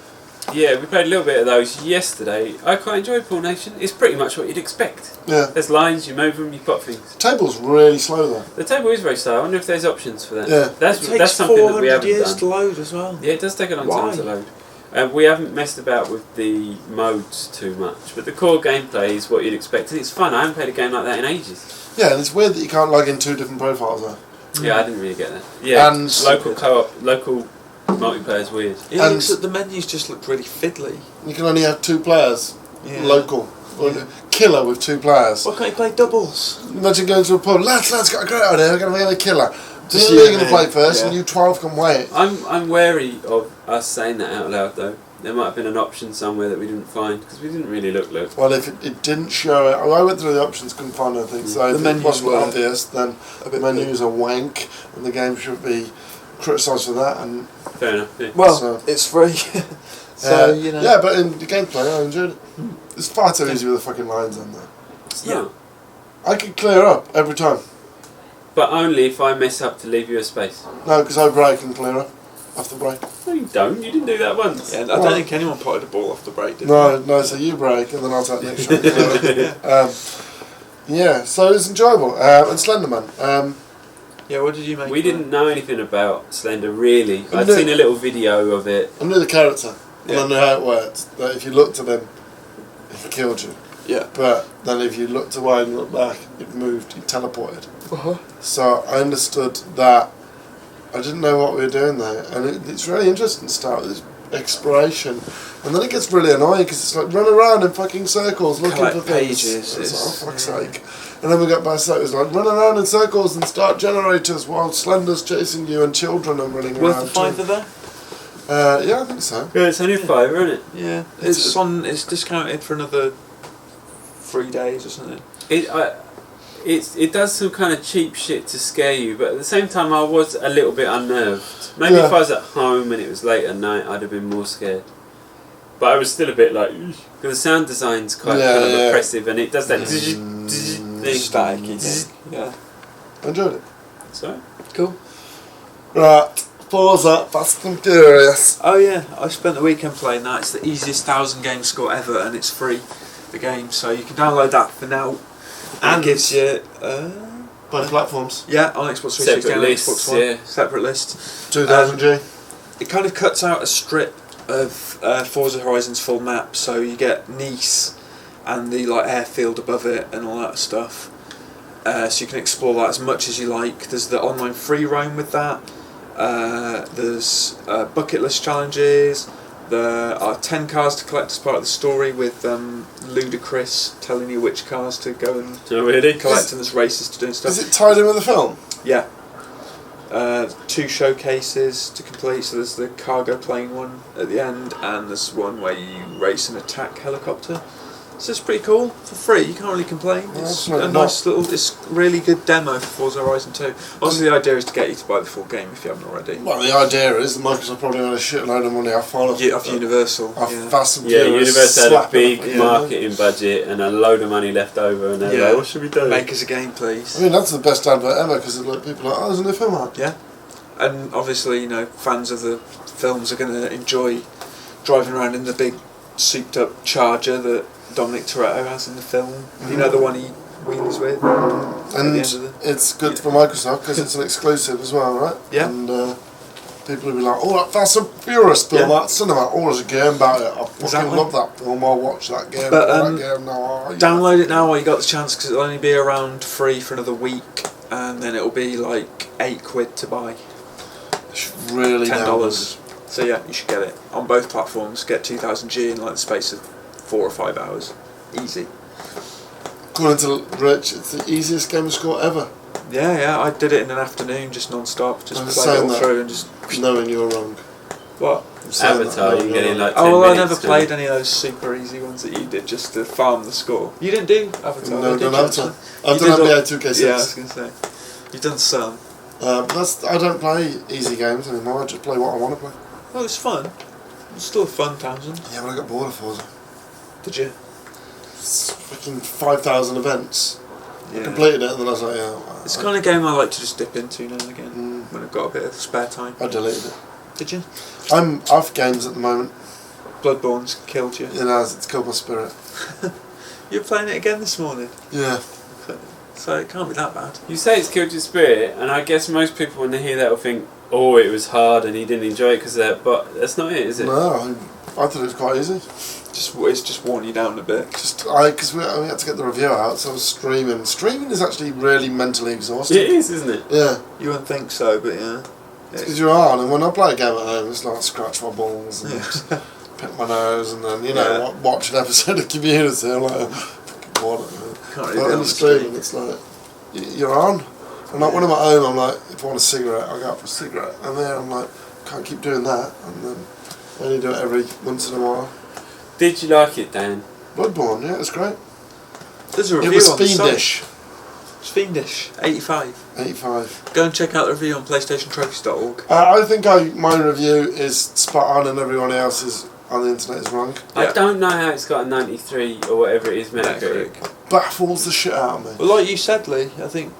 Yeah, we played a little bit of those yesterday. I quite enjoyed Pool Nation. It's pretty much what you'd expect. Yeah. There's lines, you move them, you pop things. The table's really slow though. The table is very slow. I wonder if there's options for that. Yeah. That's It takes something that we 400 haven't years done. to load as well. Yeah, it does take a long Why? time to load. We haven't messed about with the modes too much, but the core gameplay is what you'd expect, and it's fun. I haven't played a game like that in ages. Yeah, and it's weird that you can't log in 2 different profiles though. Yeah, I didn't really get that. Yeah, And local co-op, local multiplayer is weird. It And- looks at the menus just look really fiddly. You can only have 2 players. Yeah. Local. Yeah. Killer with 2 players. Why can't you play doubles? Imagine going to a pub. Lads, got a great idea. We're going to be a killer. Just You're you going to and play me. first, Yeah. and you 12 can wait. I'm wary of us saying that out loud though. There might have been an option somewhere that we didn't find because we didn't really look. Well, if it didn't show it, I went through the options, couldn't find anything. So The if it menus wasn't were obvious, then a the bit menus are wank, and the game should be criticised for that. And Fair enough. Yeah. Well, So- it's free. So, you know. yeah, but in the gameplay, I enjoyed it. It's far too easy with the fucking lines on there. It's Yeah. not. I could clear up every time. But only if I mess up to leave you a space. No, because I break and clear up off the break. No, you don't. You didn't do that once. Yeah, I Well- don't think anyone potted a ball off the break, did No, so you break and then I'll take the next shot. and clear up. Yeah, so it's enjoyable. And Slenderman. Yeah, what did you make? We of it? didn't know anything about Slender really. I I'd knew- seen a little video of it. I knew the character, and Yeah. I knew how it worked. That if you looked at him, he killed you. Yeah. But then if you looked away and looked back, it moved, it teleported. Uh-huh. So I understood that. I didn't know what we were doing there, and it's really interesting to start with this exploration, and then it gets really annoying because it's like run around in fucking circles looking Collect for things. pages, It's it's- like, oh fuck's sake! And then we got past that. It was like run around in circles and start generators while Slender's chasing you and children are running Worth around. the $5 there? Yeah, I think so. Yeah, it's only a $5, isn't it? Yeah. It's discounted for another 3 days or something. It does some kind of cheap shit to scare you, but at the same time I was a little bit unnerved. Maybe Yeah. if I was at home and it was late at night, I'd have been more scared. But I was still a bit like, because the sound design's quite kind of Yeah. oppressive, and it does that thing. Staticky thing. Yeah. I enjoyed it. So, Cool. Right, Forza, Fast and Furious. Oh yeah, I spent the weekend playing that. It's the easiest 1,000 game score ever, and it's free. The game, so you can download that for now. And it gives you Both platforms. yeah on Xbox 360 Separate and lists, Xbox One. yeah. Separate lists. 2000 G. It kind of cuts out a strip of Forza Horizon's full map, so you get Nice and the like airfield above it and all that stuff. So you can explore that as much as you like. There's the online free roam with that. There's bucket list challenges. There are 10 cars to collect as part of the story with Ludacris telling you which cars to go and oh really? collect, and there's races to do and stuff. Is it tied in with the film? Yeah. 2 showcases to complete, so there's the cargo plane one at the end, and there's one where you race an attack helicopter. So it's pretty cool, for free, you can't really complain. Yeah, It's that's a nice little, it's really good demo for Forza Horizon 2. Obviously the idea is to get you to buy the full game if you haven't already. Well, the idea is that Microsoft probably made a shitload of money off Off Universal. Yeah. Fast and Yeah, Furious. Universal had a slapping big it. marketing budget and a load of money left over, and they're Yeah. like, what should we do? Make us a game, please. I mean, that's the best advert ever because like, people are like, oh, there's a new film out. Yeah. And obviously, you know, fans of the films are going to enjoy driving around in the big souped up Charger that Dominic Toretto has in the film. You know, the one he wheels with. And At the end of it's good for Microsoft because it's an exclusive as well, right? Yeah. And people will be like, oh, that Fast and Furious film, Yeah. that cinema, oh, there's a game about it. I fucking Exactly. love that film, I'll watch that game. But, that game now. Oh, yeah. Download it now while you got the chance, because it'll only be around free for another week, and then it'll be like £8 to buy. It's really $10. So yeah, you should get it on both platforms. Get 2000 G in like the space of 4 or 5 hours, easy. According to Rich, it's the easiest game to score ever. Yeah, I did it in an afternoon, just non-stop, just I'm played it saying all that. through and just Knowing you're wrong. what? I'm saying that, Avatar, knowing you get you're in wrong. like 10 Oh well, I minutes. never played any of those super easy ones that you did just to farm the score. You didn't do Avatar. No, did you, done Avatar. actually? I've You done did NBA 2K6. Yeah, I was going to say. You've done some. But I don't play easy games anymore, I just play what I want to play. Oh, it's fun. It's still fun, Townsend. Yeah, but I got bored of Forza. Did you? It's freaking 5,000 events. I Yeah. completed it and then I was like, yeah. It's the kind of game I like to just dip into now and again when I've got a bit of spare time. I deleted it. Did you? I'm off games at the moment. Bloodborne's killed you. It has. It's killed my spirit. You're playing it again this morning, Yeah. so it can't be that bad. You say it's killed your spirit, and I guess most people when they hear that will think, oh, it was hard and he didn't enjoy it because of that, but that's not it, is it? No, I thought it was quite easy. It's just worn you down a bit. Because we had to get the review out, so I was streaming. Streaming is actually really mentally exhausting. It is, isn't it? Yeah. You wouldn't think so, but yeah. It's because you're on, and when I play a game at home, it's like scratch my balls and pick my nose, and then, watch an episode of Community. I'm like, fucking bored of it. Can't really But be on on the the stream, stream. it's like, you're on. And like when I'm at home, I'm like, if I want a cigarette, I go out for a cigarette. And there, I'm like, can't keep doing that. And then I only do it every once in a while. Did you like it, Dan? Bloodborne, yeah, it's great. There's a review It was on the site. fiendish. It's fiendish. 85. 85. Go and check out the review on PlayStationTrophies.org. I think my review is spot on and everyone else's on the internet is wrong. I Yeah. don't know how it's got a 93 or whatever it is Metacritic. Baffles the shit out of me. Well, like you said, Lee, I think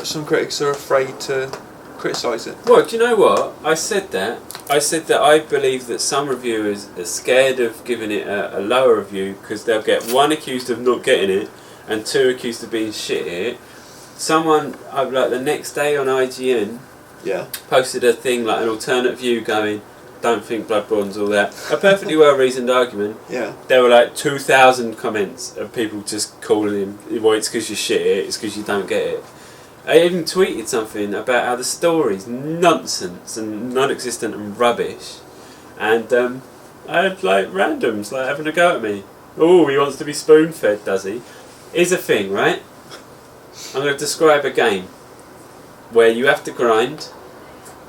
some critics are afraid to criticise it. Well, do you know what? I said that I believe that some reviewers are scared of giving it a lower review because they'll get one accused of not getting it and two accused of being shit at it. Someone, like the next day on IGN, Yeah. posted a thing like an alternate view going, don't think Bloodborne's all that. A perfectly well reasoned argument. Yeah. There were like 2,000 comments of people just calling him, well, it's because you're shit at it, it's because you don't get it. I even tweeted something about how the story's nonsense and non-existent and rubbish, and I had like randoms like having a go at me. Oh, he wants to be spoon-fed, does he? Here's a thing, right? I'm going to describe a game where you have to grind.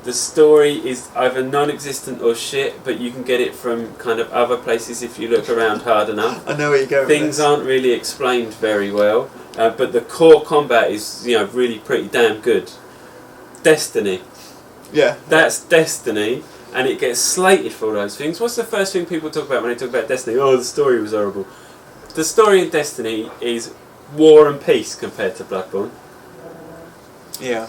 The story is either non-existent or shit, but you can get it from kind of other places if you look around hard enough. I know where you're going. Things aren't really explained very well, but the core combat is, really pretty damn good. Destiny. Yeah. That's Destiny, and it gets slated for all those things. What's the first thing people talk about when they talk about Destiny? Oh, the story was horrible. The story in Destiny is war and peace compared to Bloodborne. Yeah.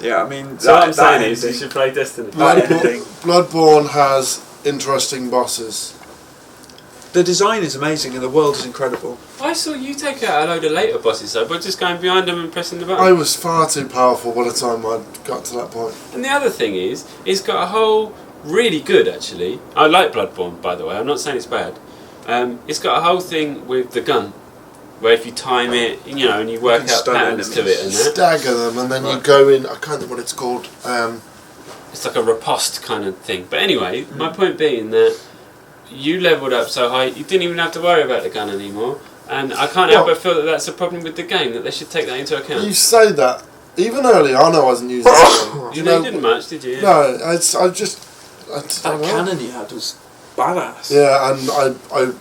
Yeah, I mean... So what I'm saying is you should play Destiny. Bloodborne has interesting bosses. The design is amazing and the world is incredible. I saw you take out a load of later bosses though, by just going behind them and pressing the button. I was far too powerful by the time I got to that point. And the other thing is, it's got a whole... Really good, actually. I like Bloodborne, by the way. I'm not saying it's bad. It's got a whole thing with the gun, where if you time it, and you work out patterns to it and that. Stagger them, and then you go in. I can't think what it's called. It's like a riposte kind of thing. But anyway, my point being that you leveled up so high, you didn't even have to worry about the gun anymore. And I can't help but feel that that's a problem with the game, that they should take that into account. You say that. Even earlier on, I wasn't using it. You didn't much, did you? No, I just. That cannon you had was badass. Yeah, and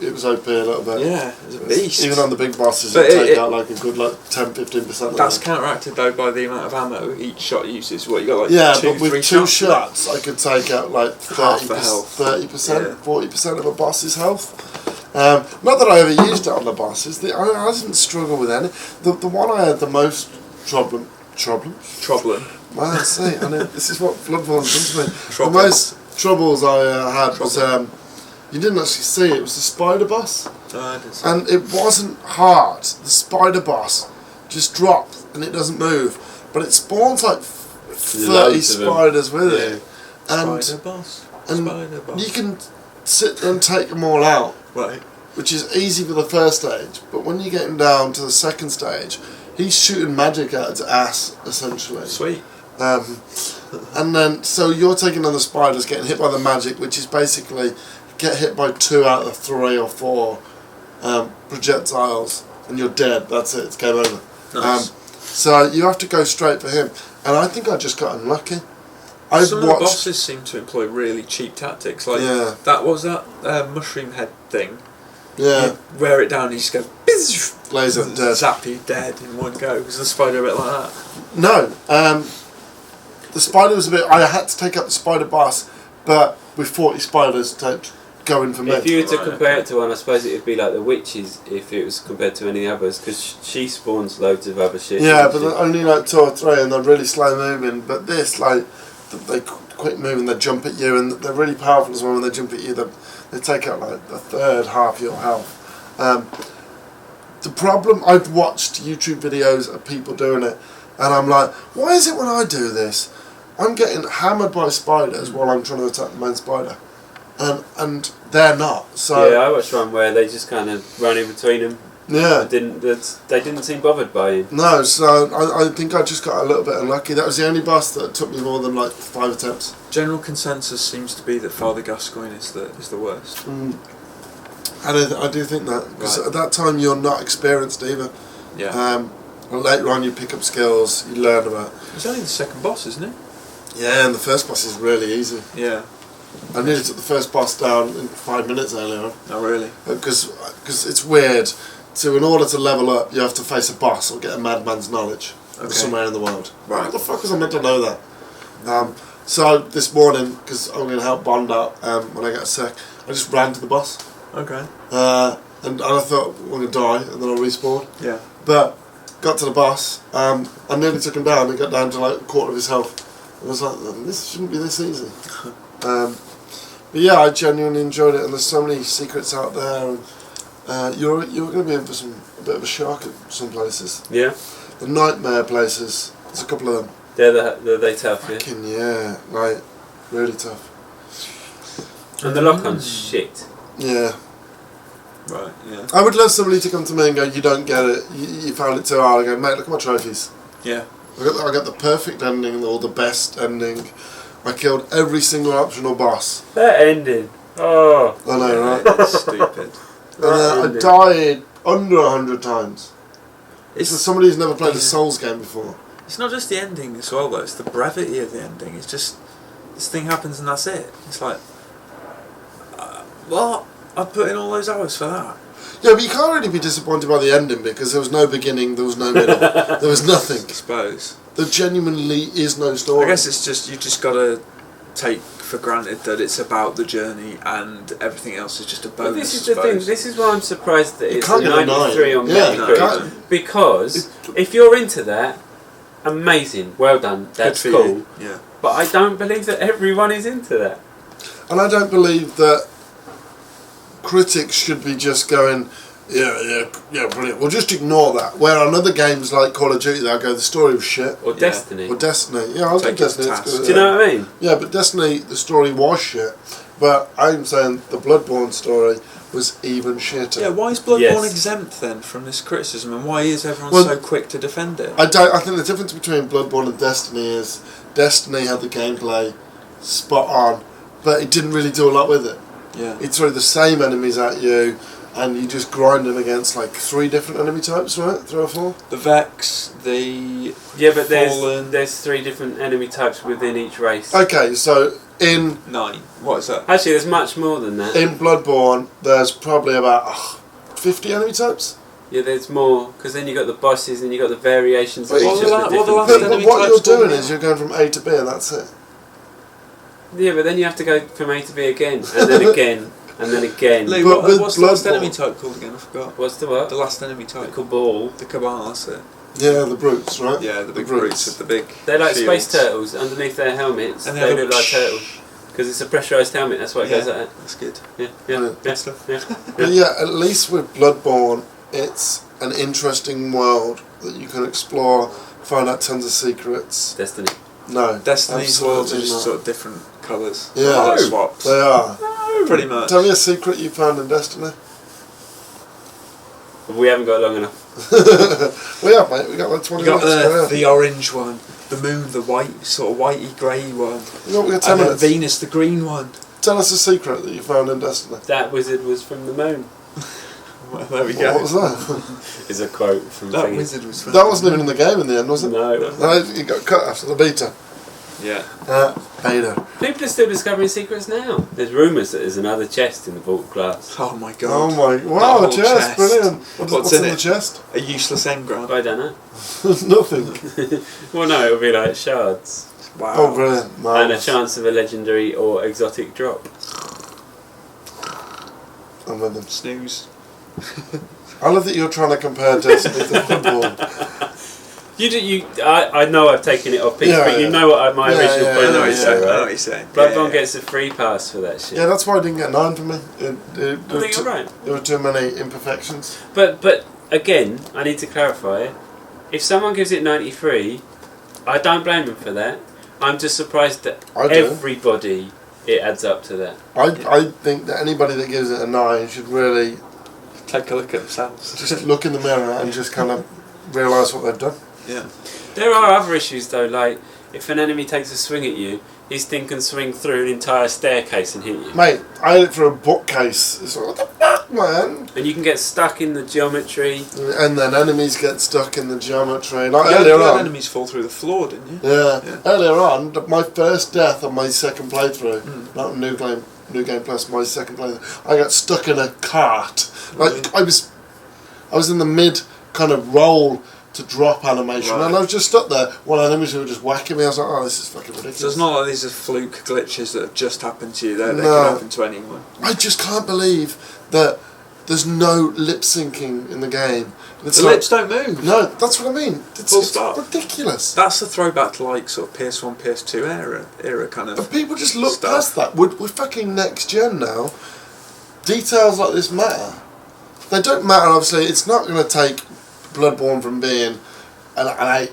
it was OP a little bit. Yeah, it was a beast. Even on the big bosses, But it take out like a good 10-15%. That's counteracted though by the amount of ammo each shot uses. What you got but with 2 shots, I could take out like 30%, the health. 30%, 40% of a boss's health. Not that I ever used it on the bosses. I didn't struggle with any. The one I had the most problems. Well, I see. I know this is what Bloodborne's done to me. The most troubles I had was you didn't actually see it. It was the spider boss, and it wasn't hard. The spider boss just drops and it doesn't move, but it spawns like 30 spiders with it, and Spider boss. you can sit there and take them all out, Right. which is easy for the first stage. But when you get him down to the second stage, he's shooting magic out of his ass essentially. Sweet. And then, so you're taking on the spiders, getting hit by the magic, which is basically get hit by 2 out of 3 or 4 projectiles, and you're dead. That's it. It's game over. Nice. So you have to go straight for him. And I think I just got unlucky. Some of the bosses seem to employ really cheap tactics. Like that mushroom head thing. Yeah. You wear it down and you just go... Laser dead. Zap you dead in one go. Was the spider a bit like that? No. The spider was a bit... I had to take up the spider boss, but with 40 spiders going for me. If you were to compare it to one, I suppose it would be like the witches if it was compared to any others, because she spawns loads of other shit. Yeah, but only like 2 or 3, and they're really slow moving. But this, like, they quick move and they jump at you, and they're really powerful as well. When they jump at you, they take out like a third, half your health. The problem, I've watched YouTube videos of people doing it, and I'm like, why is it when I do this, I'm getting hammered by spiders while I'm trying to attack the main spider, and they're not. So yeah, I watched one where they just kind of run in between them. yeah, They didn't seem bothered by him. no. So I think I just got a little bit unlucky. That was the only boss that took me more than like 5 attempts. General consensus seems to be that Father Gascoigne is the worst. I do think that, because at that time you're not experienced either. Yeah. And later on you pick up skills, you learn about. It's only the second boss, isn't it? Yeah, and the first boss is really easy. Yeah. I nearly took the first boss down in 5 minutes earlier on. Oh really? Because it's weird. So in order to level up, you have to face a boss or get a madman's knowledge from somewhere in the world. Right. What the fuck was I meant to know that? So this morning, because I'm going to help Bond out when I get a sec, I just ran to the boss. Okay. And I thought I'm going to die and then I'll respawn. Yeah. But got to the boss, I nearly took him down and got down to like a quarter of his health. And I was like, this shouldn't be this easy. But yeah, I genuinely enjoyed it, and there's so many secrets out there. And you're going to be in for a bit of a shock at some places. Yeah. The nightmare places. There's a couple of them. They're tough. Yeah. Fucking yeah, like really tough. And the lock-on's shit. Yeah. Right. Yeah. I would love somebody to come to me and go, "You don't get it. You found it too hard." I go, "Mate, look at my trophies. Yeah. I got the perfect ending or the best ending. I killed every single optional boss. That ending. Oh. I know, right? That's stupid. And I died under 100 times. It's So somebody who's never played a Souls game before. It's not just the ending as well, though. It's the brevity of the ending. It's just this thing happens and that's it. It's like, what? I put in all those hours for that. Yeah, but you can't really be disappointed by the ending because there was no beginning, there was no middle, there was nothing. I suppose. There genuinely is no story. I guess it's just, you just got to take for granted that it's about the journey and everything else is just a bonus. But this is the thing, this is why I'm surprised that You it's can't a get a 93 on Yeah, Metacritic. Because if you're into that, amazing, well done, that's Good for cool. you. Yeah. But I don't believe that everyone is into that. And I don't believe that critics should be just going, yeah, brilliant. We'll just ignore that. Where on other games like Call of Duty, they'll go, the story was shit. Or Yeah. Destiny. Or Destiny. Yeah, I'll take Take it to Destiny. It's task. good. Do you know what I mean? Yeah, but Destiny, the story was shit. But I'm saying the Bloodborne story was even shitter. Yeah, why is Bloodborne Yes. exempt then from this criticism, and why is everyone Well, so quick to defend it? I think the difference between Bloodborne and Destiny is Destiny had the gameplay spot on, but it didn't really do a lot with it. Yeah. It threw the same enemies at you, and you just grind them against like 3 different enemy types, right? 3 or 4? The Vex, the Yeah, but Fallen. there's 3 different enemy types within each race. Okay, so in 9. What is that? Actually, there's much more than that. in Bloodborne, there's probably about 50 enemy types. Yeah, there's more, because then you got the bosses and you got the variations of But each what of the the la- what the different last But things. enemy what you're types called doing now? is you're going from A to B, and that's it. Yeah, but then you have to go from A to B again, and then again, and then again. Lee, But with what's the last Bloodborne- enemy type called again? I forgot. What's the what? The last enemy type. Cabal. The Cabal, that's it. Yeah, the brutes, right? Yeah, the big brutes. brutes with the big They're like shields. space turtles. Underneath their helmets, And they they look like turtles. Because it's a pressurised helmet, that's what it goes at. That's good. Yeah, Yeah. yeah. But yeah, at least with Bloodborne, it's an interesting world that you can explore, find out tons of secrets. Destiny. No, Destiny's worlds are absolutely just not. sort of different colours. Yeah. Colour No. swaps. They are. Pretty much. Tell me a secret you found in Destiny. We haven't got long enough. We have, mate. We got like 20 You got minutes. the orange one, the moon, the white, sort of whitey grey one, We got 10 and then minutes. Venus, the green one. Tell us a secret that you found in Destiny. That wizard was from the moon. Well, there we What go. was that? Is a quote from That Thingy. wizard was from That wasn't even in the game in the end, was it? No, it wasn't. No, it got cut after the beta. Yeah. Beta. People are still discovering secrets now. There's rumours that there's another chest in the vault class. Oh my god. Oh my, That wow, whole a chest, brilliant. What's in in the it? chest? A useless engram. I don't know. Nothing. Well, no, it'll be like shards. Wow. Oh, brilliant. And a Marvellous. chance of a legendary or exotic drop. I'm with them. Snooze. I love that you're trying to compare Destiny to Bloodborne. I know I've taken it off pitch, but you know what my original point is. I know what you're saying. Bloodborne gets a free pass for that shit. Yeah, that's why I didn't get 9 for me. I think you're right. There were too many imperfections. But again, I need to clarify. If someone gives it 93, I don't blame them for that. I'm just surprised that everybody it adds up to that. I think that anybody that gives it a 9 should really take a look at themselves. Just look in the mirror and just kind of realise what they've done. Yeah. There are other issues though, like if an enemy takes a swing at you, his thing can swing through an entire staircase and hit you. Mate, I had it for a bookcase. It's like, what the fuck, man? And you can get stuck in the geometry. And then enemies get stuck in the geometry. Like you earlier had on, enemies fall through the floor, didn't you? Yeah. Earlier on, my first death on my second playthrough, not New Game Plus, my second playthrough, I got stuck in a cart. Like I was in the mid kind of roll to drop animation, and I was just stuck there while enemies were just whacking me. I was like, oh, this is fucking ridiculous. So it's not like these are fluke glitches that have just happened to you. They can happen to anyone. I just can't believe that there's no lip syncing in the game. The lips don't move. No, that's what I mean. It's ridiculous. That's a throwback to like sort of PS1, PS2 era kind of. But people just look past that. We're fucking next gen now. Details like this matter. They don't matter. Obviously, it's not going to take Bloodborne from being an 8,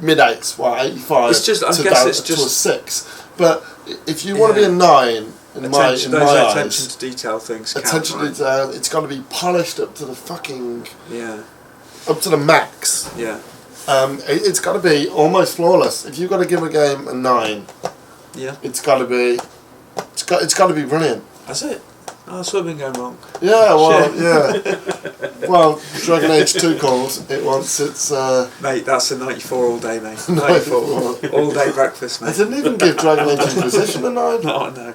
mid-8s, 85 it's just, to a 6. But if you want to be a 9 in my eyes, attention to detail things. Attention to detail. It's got to be polished up to the fucking up to the max. Yeah. It's got to be almost flawless. If you've got to give a game a 9, it's got to be brilliant. That's it. Oh, that's what I've been going wrong. Yeah, well, well, Dragon Age 2 calls it once. It's mate, that's a 94 all day, mate. 94 all day breakfast, mate. I didn't even give Dragon Age Inquisition a 9. No, no.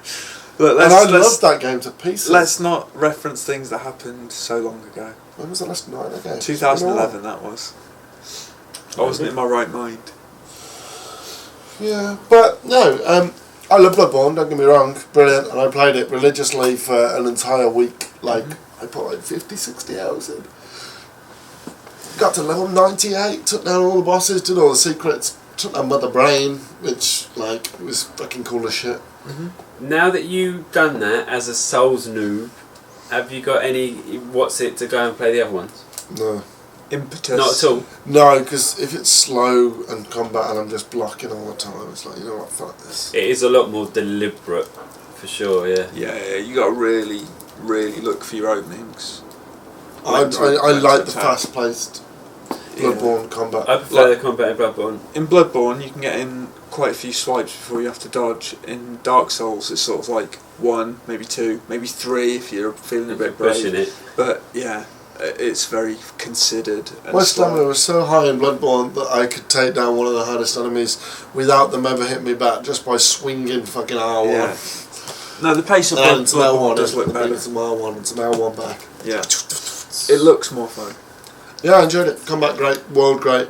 Look, and I loved that game to pieces. Let's not reference things that happened so long ago. When was the last 9 again? 2011, that was. I wasn't in my right mind. Yeah, but no. I love Bloodborne, don't get me wrong, brilliant, and I played it religiously for an entire week. Like, I put like 50, 60 hours in. Got to level 98, took down all the bosses, did all the secrets, took down Mother Brain, which, like, was fucking cool as shit. Now that you've done that as a Souls noob, have you got any what's it to go and play the other ones? No. Impetus. Not at all? No, because if it's slow and combat and I'm just blocking all the time, it's like, you know what, fuck this. It is a lot more deliberate, for sure, yeah. Yeah, you got to really, really look for your openings. I like the fast-paced Bloodborne combat. I prefer the combat in Bloodborne. In Bloodborne, you can get in quite a few swipes before you have to dodge. In Dark Souls, it's sort of like 1, maybe 2, maybe 3 if you're feeling a bit brave. Pushing it. But yeah, it's very considered. And my stamina was so high in Bloodborne that I could take down one of the hardest enemies without them ever hitting me back, just by swinging fucking R1. Yeah. No, the pace of Bloodborne does look better. It's some R1 and some L1 back. Yeah. It looks more fun. Yeah, I enjoyed it. Combat great, world great,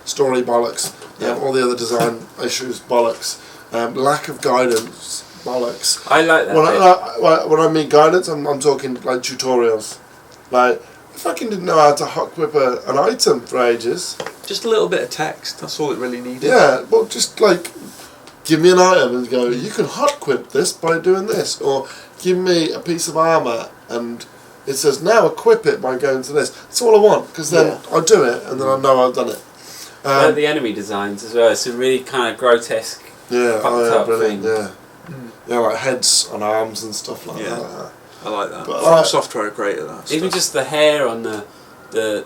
story bollocks, all the other design issues bollocks, lack of guidance bollocks. I like that. When I mean guidance, I'm talking like tutorials. Like, I fucking didn't know how to hot whip an item for ages. Just a little bit of text, that's all it really needed. Yeah, well, just like, give me an item and go, you can hot whip this by doing this, or give me a piece of armour and it says now equip it by going to this. That's all I want, because then I'll do it and then I know I've done it. Like the enemy designs as well, it's a really kind of grotesque, fucked up brilliant, thing. yeah. Yeah, like heads on arms and stuff like that. I like that. But From Software are great at that. Even just the hair on the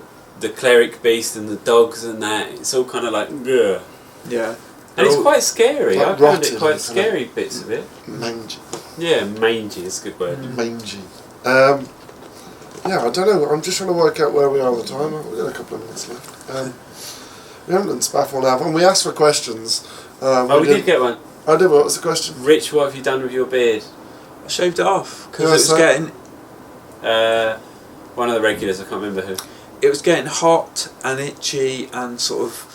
cleric beast and the dogs and that, it's all kind of like, ugh. Yeah. And it's quite scary. Like I found it rotted, quite scary, bits of it. Mangy. Yeah, mangy is a good word. Mangy. Yeah, I don't know. I'm just trying to work out where we are all the time. We've got a couple of minutes left. We haven't done Spaffle now, and we asked for questions. We did get one. I did. What was the question? Rich, what have you done with your beard? I shaved it off because it was getting. One of the regulars, I can't remember who. It was getting hot and itchy and sort of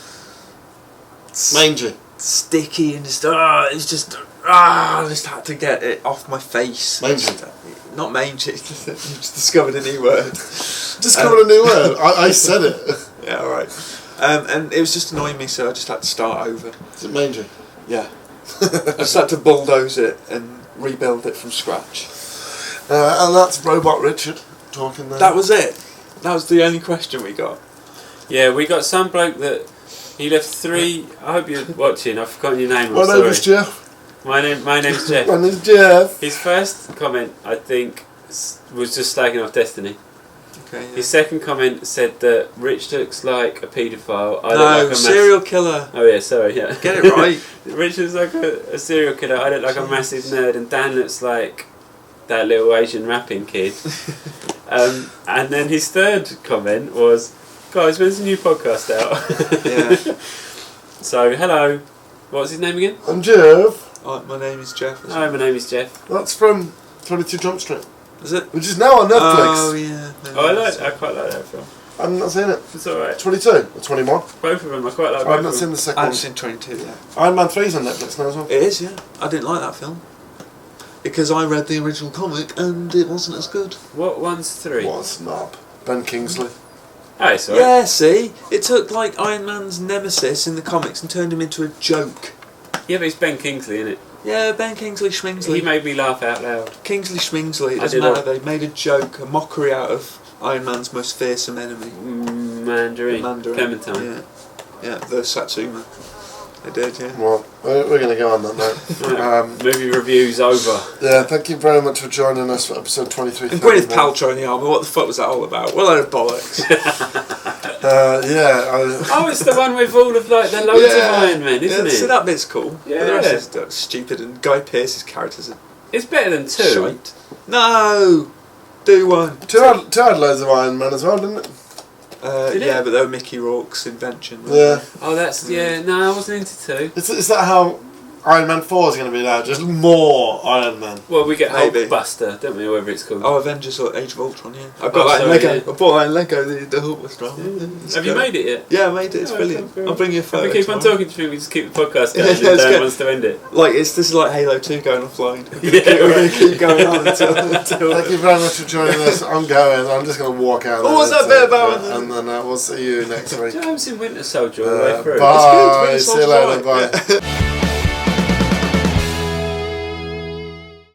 mangy, sticky, and just I just had to get it off my face. Mangy. Not mangy. You just discovered a new word. Discovered a new word. I said it. Yeah, all right. And it was just annoying me, so I just had to start over. Is it mangy? Yeah. I just had to bulldoze it and rebuild it from scratch. And that's Robot Richard talking there. That was it. That was the only question we got. Yeah, we got some bloke that he left 3. I hope you're watching. I've forgotten your name. My name is Jeff. My name's Jeff. My name's Jeff. His first comment, I think, was just slagging off Destiny. Okay. Yeah. His second comment said that Rich looks like a paedophile. I look No, like a serial killer. Oh yeah, sorry, yeah. Get it right. Rich looks like a serial killer. I look like a massive nerd, and Dan looks like that little Asian rapping kid. And then his third comment was, "Guys, when's the new podcast out?" Yeah. So hello, what's his name again? I'm Jeff. My name is Jeff. Hi, my name is Jeff. That's from 22 Jump Street. Is it? Which is now on Netflix. Oh yeah. I quite like that film. I've not seen it. It's alright. 22 or 21. Both of them, I quite like. I've both not of seen them. the second I've one. seen 22. Yeah. Iron Man 3's on Netflix now as well. It is. Yeah. I didn't like that film because I read the original comic and it wasn't as good. What one's 3? What a snob. Ben Kingsley. Oh, it's alright. Yeah. See, it took like Iron Man's nemesis in the comics and turned him into a joke. Yeah, but it's Ben Kingsley, isn't it? Yeah, Ben Kingsley Schmingsley. He made me laugh out loud. Kingsley Schmingsley. It I doesn't did matter. They made a joke, a mockery out of Iron Man's most fearsome enemy. Mandarin. Mandarin. Clementine. Yeah. Yeah, the Satsuma. They did, yeah. Well, we're going to go on that note. Movie review's over. Yeah, thank you very much for joining us for episode 23. And Gwyneth Paltrow in the armour, what the fuck was that all about? What a load of bollocks. Oh, it's the one with all of like the loads of Iron Men, isn't it? So that bit's cool. Yeah. But the rest is stupid, and Guy Pearce's characters are It's better than 2. shite. No! Do one. Two had loads of Iron Man as well, didn't it? Did it? Yeah, but they were Mickey Rourke's invention. Yeah. Oh, that's no, I wasn't into 2. Is that how Iron Man 4 is going to be now? Just more Iron Man. Well, we get Maybe. Hulkbuster, don't we, or whatever it's called. Oh, Avengers or Age of Ultron, yeah. I've Oh, got that in sorry, Lego. yeah. I bought that in Lego, the Hulkbuster. Have you made it yet? Yeah, I made it. It's Oh, brilliant. okay, cool. I'll bring you a If photo. we keep on tomorrow. talking to me, we just keep the podcast going Yeah, and let's Dan go. wants to end it. Like, this is like Halo 2 going offline. Yeah, We're going to keep going on until Thank you very much for joining us. I'm going. I'm just going to walk out. Oh, what's that bit about? And then we'll see you next week. James in Winter Soldier all the way through. Bye. It's good. See you later. Winter Soldier's Bye.